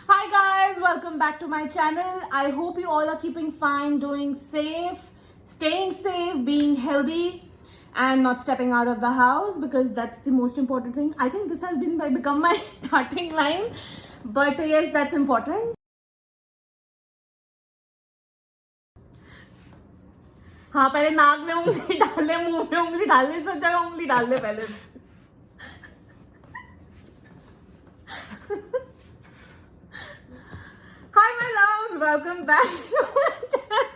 Hi guys, welcome back to my channel. I hope you all are keeping fine, doing safe, staying safe, being healthy and not stepping out of the house because that's the most important thing. I think this has become my starting line, but yes, that's important. हाँ पहले नाक में उंगली डाल ले, मुंह में उंगली डाल ले, सब जगह उंगली डाल ले पहले. Hi my loves, welcome back to my channel.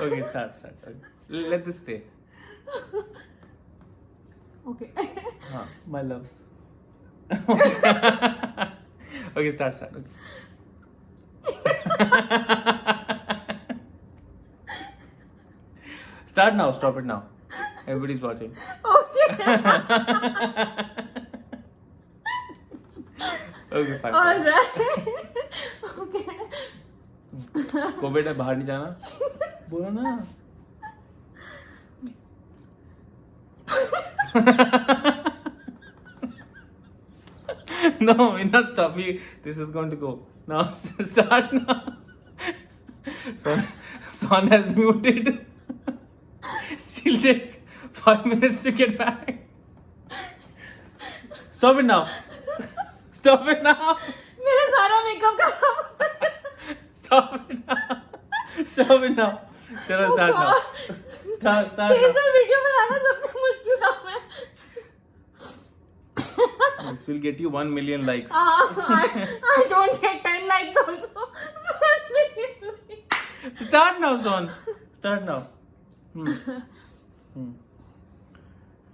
Okay, start. Okay. Let this stay. Okay. My loves. Okay, start. Okay. Start now, stop it now. Everybody's watching. Okay. Okay, fine. Alright. Okay. को बेटा बाहर नहीं जाना बोलो ना. No, we're not stopping. This is going to go. Now, start now. Son has muted. She'll take 5 minutes to get back. Stop it now. Stop it now. मेरा सारा makeup खराब हो जाएगा. Stop it now. Stop it now. चलो start now. Start तेरे now. साथ video बनाना सबसे मुश्किल काम है. This will get you 1 million likes. I don't get 10 likes also. 1 million likes. Start now, Son. Start now.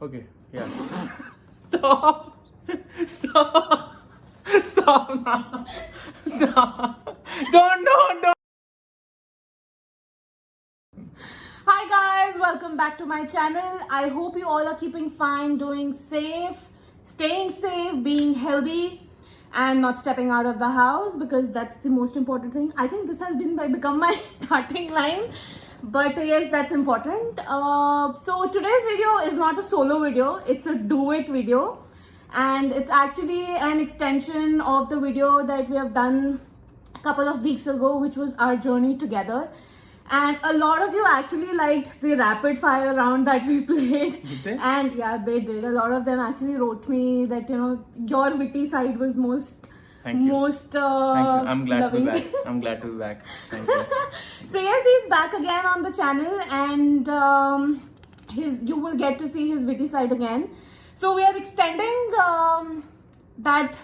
Okay, yeah. Stop. Stop. Stop now. Stop. Don't. Hi guys, welcome back to my channel. I hope you all are keeping fine, doing safe, staying safe, being healthy and not stepping out of the house because that's the most important thing. I think this has become my starting line, but yes, that's important. So today's video is not a solo video, it's a do-it video and it's actually an extension of the video that we have done a couple of weeks ago, which was our journey together. And a lot of you actually liked the rapid fire round that we played. Did they? And yeah, they did. A lot of them actually wrote me that, your witty side was most Thank you. most Thank you. I'm glad loving. to be back. I'm glad to be back. Thank you. So yes, he's back again on the channel and you will get to see his witty side again. So we are extending that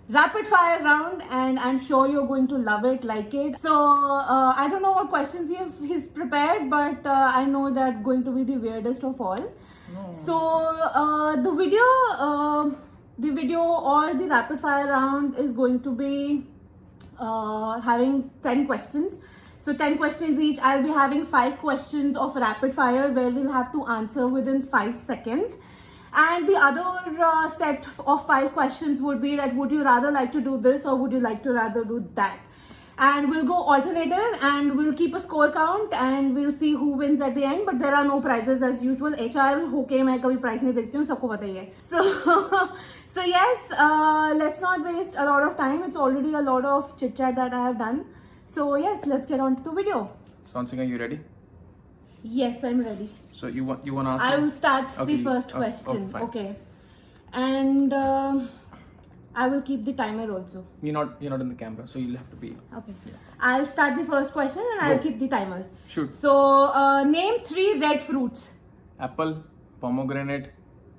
rapid fire round and I'm sure you're going to love it, like it. So I don't know what questions he's prepared, but I know that going to be the weirdest of all. No. So the video or the rapid fire round is going to be having 10 questions. So 10 questions each. I'll be having 5 questions of rapid fire where we'll have to answer within 5 seconds. And the other set of 5 questions would be that would you rather like to do this or would you like to rather do that? And we'll go alternative and we'll keep a score count and we'll see who wins at the end. But there are no prizes as usual. HR होके मैं कभी prize नहीं देखती हूँ, सबको पता ही है. So yes, let's not waste a lot of time. It's already a lot of chit chat that I have done. So yes, let's get on to the video. Son Singh, are you ready? Yes, I'm ready. So you want to ask? I me? will start Okay, the first oh, question. fine. Okay. And I will keep the timer also. You're not in the camera, so you'll have to be. Okay. I'll start the first question and I'll Go. keep the timer. Shoot. So name 3 red fruits. Apple, pomegranate,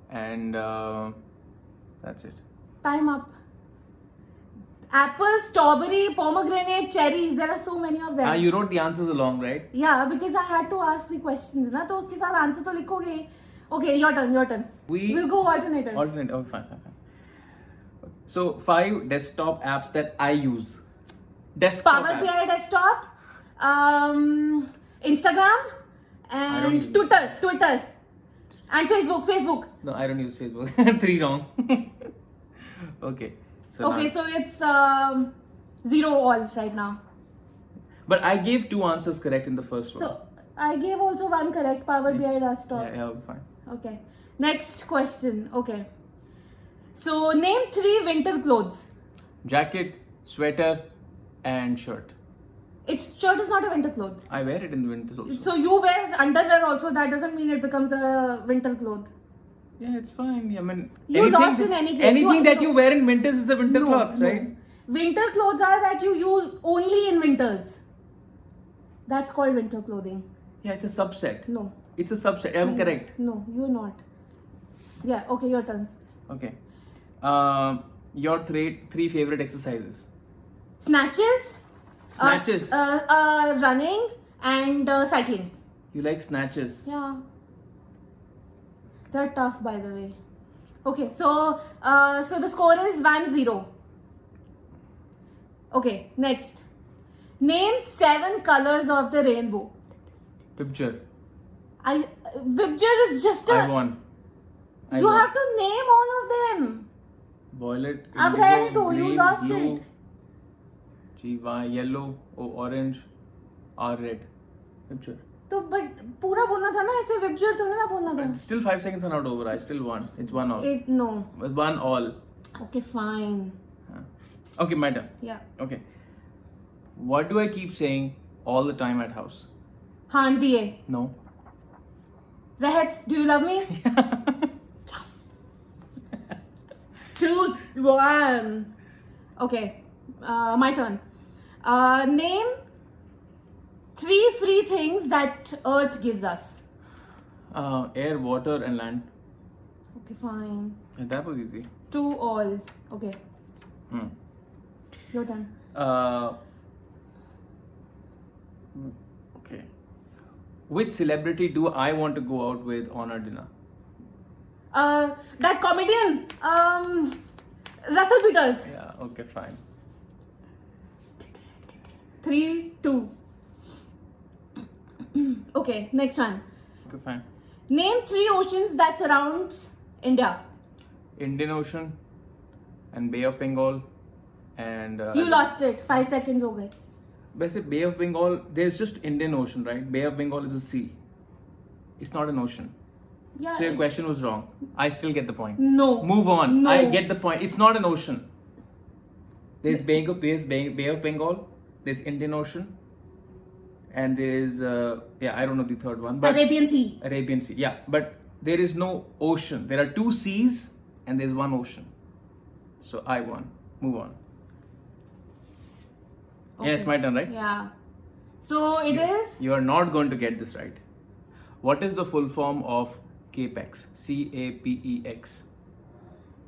and that's it. Time up. Apple, strawberry, pomegranate, cherries. There are so many of them. You wrote the answers along, right? Yeah, because I had to ask the questions. Na, तो उसके साथ answer तो लिखोगे. Okay, your turn. We'll go alternative. Alternate. Oh, fine. So 5 desktop apps that I use. Desktop Power apps. BI desktop, Instagram, I don't and use Twitter, and Facebook. No, I don't use Facebook. 3 wrong. Okay. So Okay, now, so it's 0 all right now. but I gave 2 answers correct in the first one. So I gave also 1 correct. Power BI desktop. Yeah, fine. Okay. Next question. Okay. So name 3 winter clothes. Jacket, sweater, and shirt. Its shirt is not a winter cloth. I wear it in the winters also. So you wear underwear also. That doesn't mean it becomes a winter cloth. Yeah, it's fine. I mean, You lost in any case. anything that you wear in winters is the winter No, cloth, no. right? Winter clothes are that you use only in winters. That's called winter clothing. Yeah, it's a subset. No. It's a subset. I'm correct. No, you're not. Yeah, okay, your turn. Okay. Your three favorite exercises. Snatches, Snatches. running, and cycling. You like snatches. Yeah. They're tough, by the way. Okay, so the score is 1-0. Okay, next. Name 7 colors of the rainbow. Picture. Vibgyor is just a. I won. You have to name all of them. Violet, Ab indigo, रहने दो, you green, lost blue, it. GY, yellow, orange, R red. Picture. तो but पूरा बोलना था ना ऐसे विबजर थोड़ा ना बोलना था. It's still 5 seconds are not over. I still won. It's 1 all. No. 1 all. Okay, fine. Okay, my turn. Yeah. Okay. What do I keep saying all the time at house? haan diye. No. Rahat, do you love me? Choose one. Okay, my turn. Name 3 free things that Earth gives us. Air, water, and land. Okay, fine. Yeah, that was easy. 2 all. Okay, Hmm. your turn. Okay. Which celebrity do I want to go out with on a dinner? That comedian, Russell Peters. Yeah, okay, fine. 3-2. Okay, next one. Okay, fine. Name 3 oceans that surrounds India. Indian Ocean and Bay of Bengal and... You lost it. 5 seconds हो गए. वैसे Bay of Bengal, there's just Indian Ocean, right? Bay of Bengal is a sea. It's not an ocean. Yeah. So your question was wrong. I still get the point. No. Move on. No. I get the point. It's not an ocean. There's Bay of Bengal. There's Indian Ocean. And there's, I don't know the third one. But Arabian Sea. Arabian Sea. Yeah, but there is no ocean. There are 2 seas and there's 1 ocean. So I won. Move on. Okay. Yeah, it's my turn, right? Yeah. So it is. You are not going to get this right. What is the full form of CAPEX? CAPEX.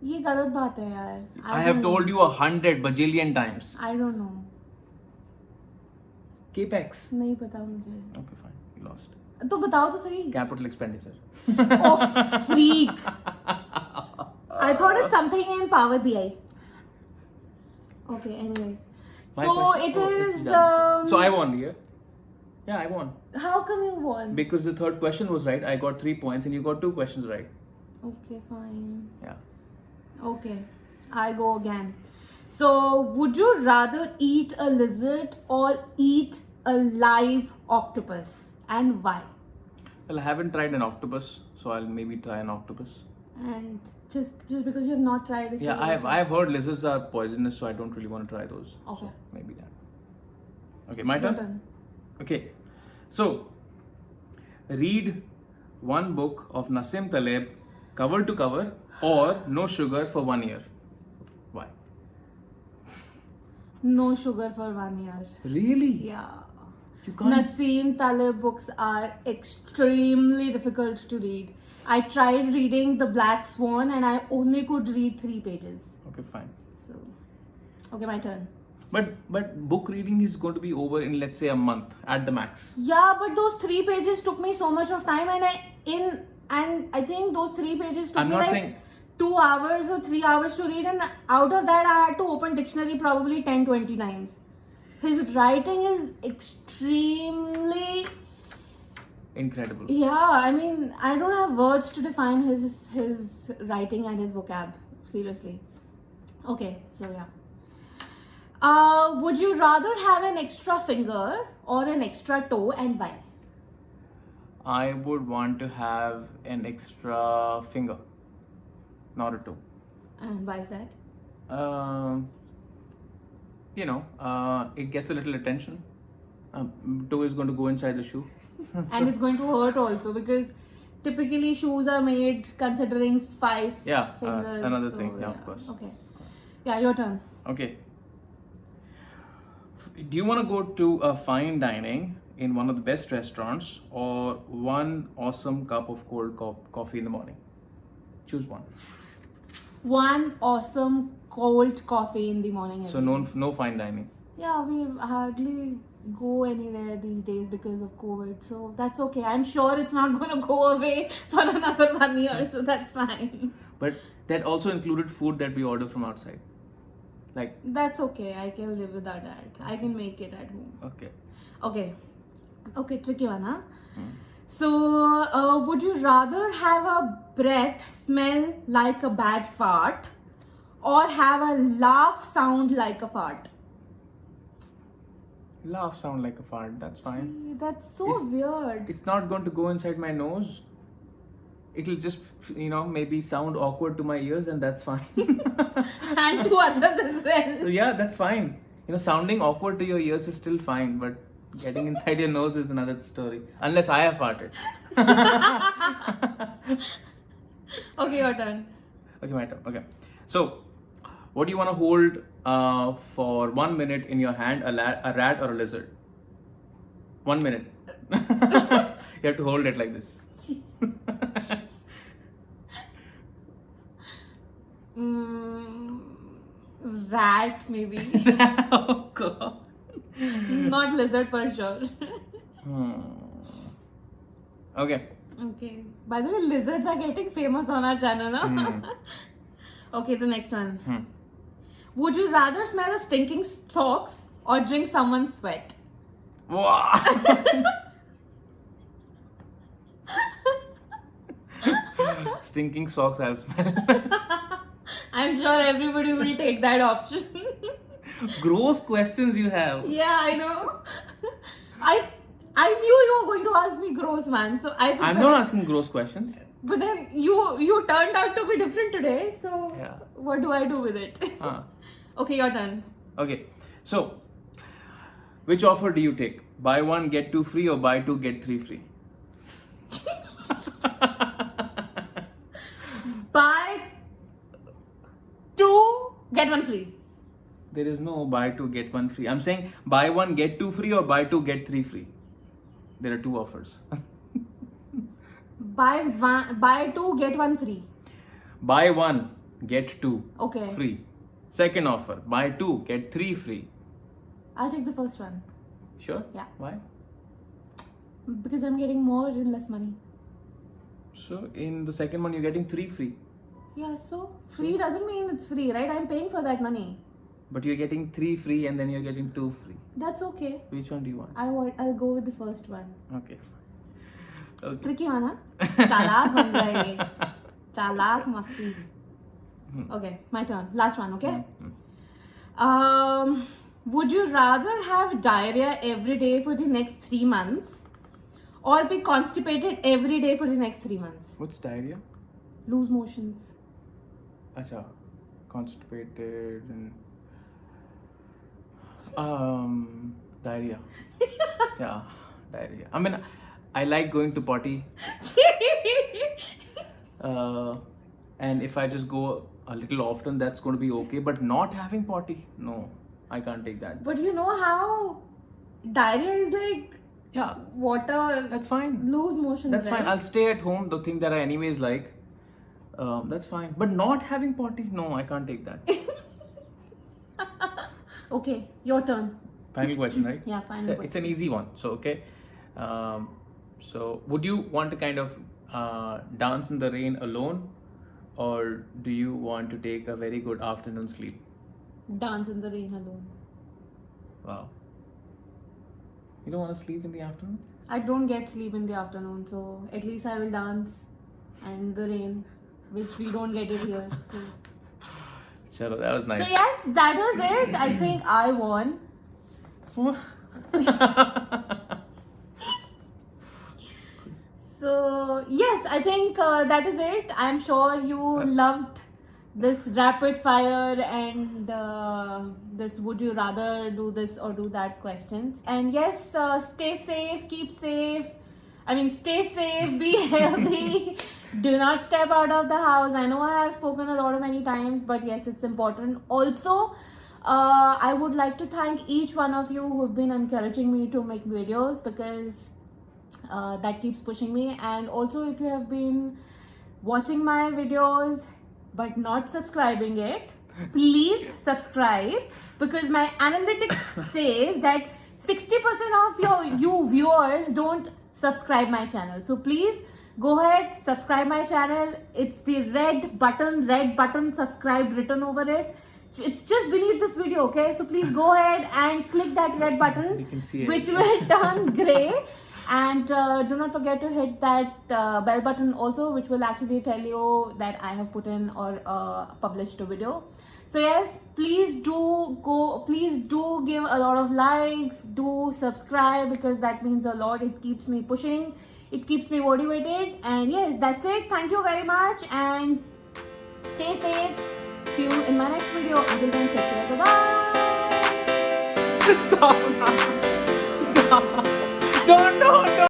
ये गलत बात है यार. I have told you 100 bajillion times. I don't know. CAPEX. नहीं पता मुझे. Okay, fine. You lost. तो बताओ तो सही. Capital expenditure. Oh, freak. I thought it's something in Power BI. Okay, anyways. My So question- it oh, is. it's done. So I won, yeah? Yeah, I won. How come you won? Because the third question was right. I got 3 points and you got 2 questions right. Okay, fine. Yeah. Okay, I go again. So, would you rather eat a lizard or eat a live octopus, and why? Well, I haven't tried an octopus, so I'll maybe try an octopus. And just because you have not tried this. Yeah, I've heard lizards are poisonous, so I don't really want to try those. Okay. So maybe that. Okay, my Your turn. Okay, so read one book of Nassim Taleb cover to cover or no sugar for 1 year. Why? No sugar for 1 year. Really? Yeah. You can't. Nassim Taleb books are extremely difficult to read. I tried reading The Black Swan and I only could read 3 pages. Okay, fine. So, okay, my turn. But book reading is going to be over in, let's say, a month at the max. Yeah, but those 3 pages took me so much of time, and I think those 3 pages took I'm me not like saying- 2 hours or 3 hours to read, and out of that I had to open dictionary probably 10-20 times. His writing is extremely, Incredible. yeah, I mean, I don't have words to define his writing and his vocab, seriously. Okay, so yeah. Would you rather have an extra finger or an extra toe, and why? I would want to have an extra finger, not a toe. And why is that? It gets a little attention. Toe is going to go inside the shoe. And it's going to hurt also because typically shoes are made considering 5 Yeah, fingers. another thing. Yeah, of course. Okay. Yeah, your turn. Okay. Do you want to go to a fine dining in one of the best restaurants or one awesome cup of cold coffee in the morning? Choose one. One awesome cold coffee in the morning. So every day. no fine dining. Yeah, we hardly go anywhere these days because of COVID. So that's okay. I'm sure it's not going to go away for another 1 year. So that's fine. But that also included food that we order from outside. Like, That's okay. I can live without that. I can make it at home. okay. Okay, tricky one, huh? So, would you rather have a breath smell like a bad fart or have a laugh sound like a fart? Laugh sound like a fart. That's fine. See, that's so It's- weird. It's not going to go inside my nose. It'll just, maybe sound awkward to my ears, and that's fine. And to others as So well. yeah, that's fine. Sounding awkward to your ears is still fine, but getting inside your nose is another story. Unless I have farted. Okay, your turn. Okay, my turn. Okay. So, what do you want to hold for 1 minute in your hand? A rat or a lizard? 1 minute. You have to hold it like this. Rat, maybe. Oh God. Not lizard for sure. Okay. Okay. By the way, lizards are getting famous on our channel, no? Okay, the next one. Would you rather smell a stinking socks or drink someone's sweat? Wow. Stinking socks, I'll smell. I'm sure everybody will take that option. Gross questions you have. Yeah, I know. I knew you were going to ask me gross, man. So I'm not asking gross questions. But then you turned out to be different today. So Yeah. what do I do with it? Okay, your turn. Okay. So, which offer do you take? Buy one, get two free, or buy two, get three free? Buy 2, get 1 free. There is no buy two, get one free. I'm saying buy one, get two free, or buy two, get three free. There are two offers. Buy 2, get 1 free. Buy one, get two Okay. free. Second offer, buy two, get three free. I'll take the first one. Sure? Yeah. Why? Because I'm getting more in less money. So, in the second one, you're getting three free. Yeah, so free doesn't mean it's free, right? I'm paying for that money. But you're getting three free and then you're getting two free. That's okay. Which one do you want? I'll go with the first one. Okay. Okay. Tricky one, huh? Chalak ban raha hai. Chalak masti. Okay, my turn. Last one, okay? Would you rather have diarrhea every day for the next 3 months or be constipated every day for the next 3 months? What's diarrhea? Lose motions. Acha, constipated and diarrhea. Yeah, diarrhea. I mean, I like going to potty, and if I just go a little often, that's going to be okay. But not having potty, no, I can't take that. But you know how diarrhea is like Yeah, water, that's fine. lose motions. That's right? fine. I'll stay at home. The thing that I anyways like. That's fine. But not having potty, no, I can't take that. Okay, your turn. Final question, right? Yeah, final It's an question. easy one. So, okay. So, would you want to kind of dance in the rain alone, or do you want to take a very good afternoon sleep? Dance in the rain alone. Wow. You don't want to sleep in the afternoon? I don't get sleep in the afternoon, so at least I will dance and the rain, which we don't get it here. So, Chalo, that was nice. so yes, that was it. I think I won. So yes, I think that is it. I'm sure you loved this rapid fire and this would you rather do this or do that questions. And yes, stay safe, keep safe. I mean, stay safe, be healthy. Do not step out of the house. I know I have spoken a lot of many times, but yes, it's important. Also, I would like to thank each one of you who've been encouraging me to make videos, because that keeps pushing me. And also, if you have been watching my videos but not subscribing it, please subscribe, because my analytics says that 60% of you viewers don't subscribe my channel. So please go ahead, subscribe my channel. It's the red button subscribe written over it. It's just beneath this video, okay? So please go ahead and click that red button, You can see it. which will turn gray. And do not forget to hit that bell button also, which will actually tell you that I have put in or published a video. So yes, please do give a lot of likes, do subscribe, because that means a lot. It keeps me pushing, it keeps me motivated. And yes, that's it. Thank you very much and stay safe. See you in my next video. Until then, take care. Bye bye. Stop. Stop. Don't.